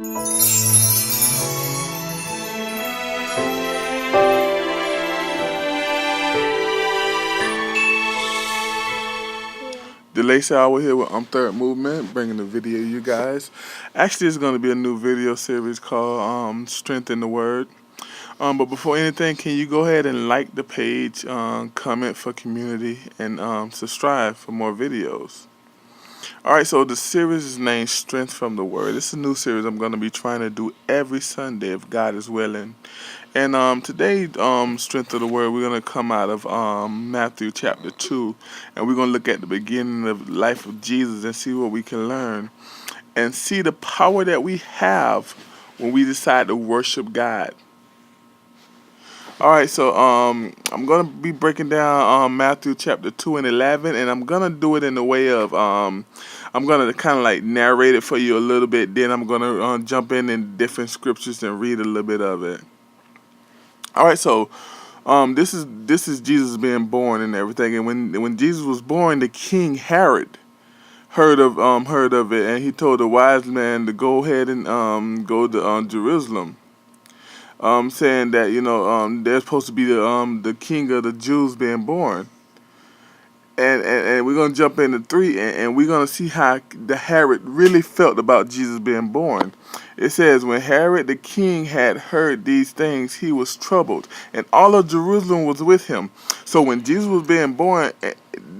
DeLacy Hour here with Third Movement, bringing the video you guys. Actually, it's going to be a new video series called Strength in the Word. But before anything, can you go ahead and like the page, comment for community, and subscribe for more videos. Alright, so the series is named Strength from the Word. It's a new series I'm going to be trying to do every Sunday if God is willing. And today, Strength of the Word, we're going to come out of Matthew chapter 2, and we're going to look at the beginning of the life of Jesus and see what we can learn and see the power that we have when we decide to worship God. All right, so I'm gonna be breaking down Matthew chapter 2 and 11, and I'm gonna do it in the way of I'm gonna kind of like narrate it for you a little bit. Then I'm gonna jump in different scriptures and read a little bit of it. All right, so this is Jesus being born and everything, and when Jesus was born, the King Herod heard of it, and he told the wise man to go ahead and go to Jerusalem. Saying that there's supposed to be the king of the Jews being born, and we're gonna jump into 3, and we're gonna see how the Herod really felt about Jesus being born. It says, when Herod the king had heard these things, he was troubled, and all of Jerusalem was with him. So when Jesus was being born,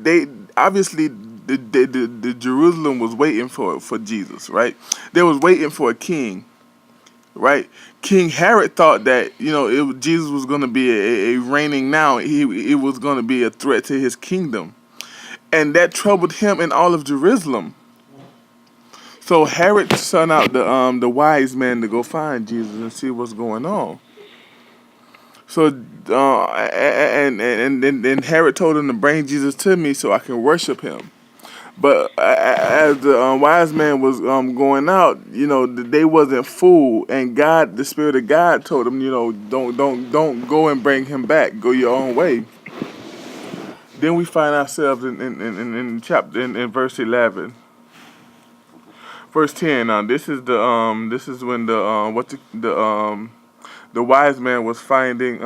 they obviously the Jerusalem was waiting for Jesus, right? They was waiting for a king. Right, King Herod thought that Jesus was going to be a reigning now. It was going to be a threat to his kingdom, and that troubled him and all of Jerusalem. So Herod sent out the wise men to go find Jesus and see what's going on. So and Herod told him to bring Jesus to me so I can worship him. But as the wise man was going out, they wasn't fooled, and God, the Spirit of God, told them, don't go and bring him back. Go your own way. Then we find ourselves in chapter in verse 11, verse 10. Now this is when the wise man was finding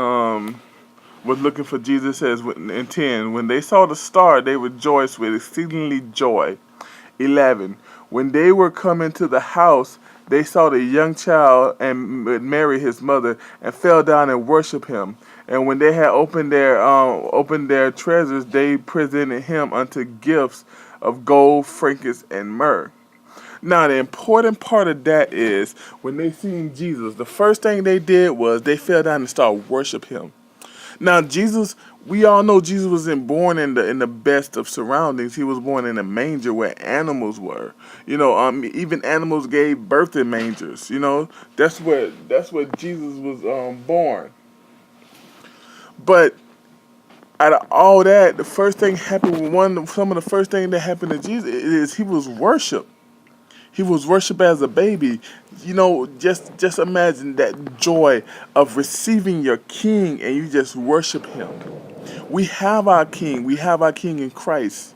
was looking for Jesus. Says in 10, when they saw the star, they rejoiced with exceedingly joy. 11, when they were coming to the house, they saw the young child and Mary his mother, and fell down and worshipped him. And when they had opened their treasures, they presented him unto gifts of gold, frankincense, and myrrh. Now, the important part of that is when they seen Jesus, the first thing they did was they fell down and started worship him. Now, Jesus, we all know Jesus wasn't born in the best of surroundings. He was born in a manger where animals were. Even animals gave birth in mangers. That's where Jesus was born. But out of all that, the first thing happened. Some of the first thing that happened to Jesus is he was worshipped. He was worshipped as a baby. Just imagine that joy of receiving your king and you just worship him. We have our king. We have our king in Christ.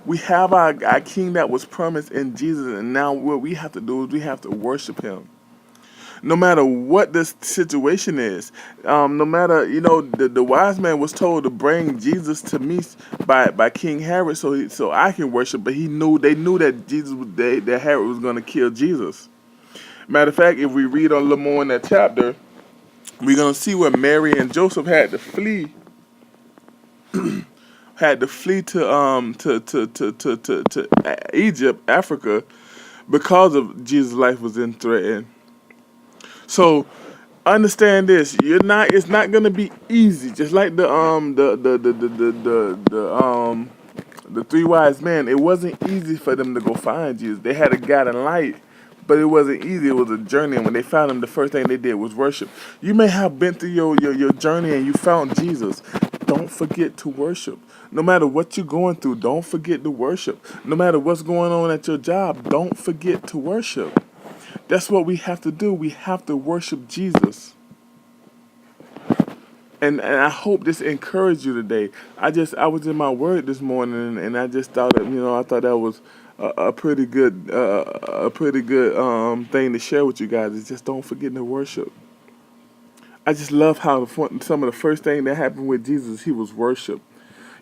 We have our king that was promised in Jesus, and now what we have to do is we have to worship him. No matter what the situation is, no matter, the wise man was told to bring Jesus to me by King Herod so I can worship, but they knew that that Herod was going to kill Jesus. Matter of fact, if we read a little more in that chapter, we're going to see where Mary and Joseph had to flee to Egypt, Africa, because of Jesus' life was in threat. So understand this: it's not gonna be easy. Just like the 3 wise men, it wasn't easy for them to go find Jesus. They had a guiding light, but it wasn't easy. It was a journey, and when they found him, the first thing they did was worship. You may have been through your journey and you found Jesus. Don't forget to worship. No matter what you're going through, don't forget to worship. No matter what's going on at your job, don't forget to worship. That's what we have to do. We have to worship Jesus. And I hope this encouraged you today. I was in my word this morning, and I just thought that I thought that was a pretty good thing to share with you guys is just don't forget to worship. I just love how some of the first thing that happened with Jesus, he was worshiped.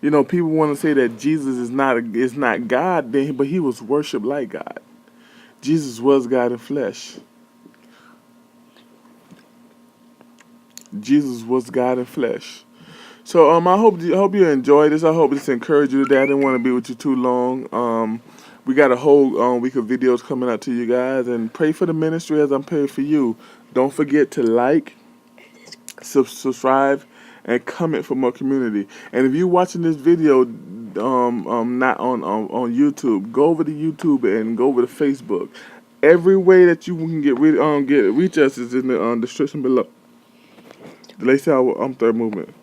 You know, people want to say that Jesus is not God, but he was worshipped like God. Jesus was God in flesh. Jesus was God in flesh. So I hope you enjoyed this. I hope this encouraged you today. I didn't want to be with you too long. We got a whole week of videos coming out to you guys, and pray for the ministry as I'm praying for you. Don't forget to like, subscribe, and comment for more community. And if you're watching this video, not on YouTube, go over to YouTube and go over to Facebook. Every way that you can reach us is in the description below. The Lacey Howard Third Movement.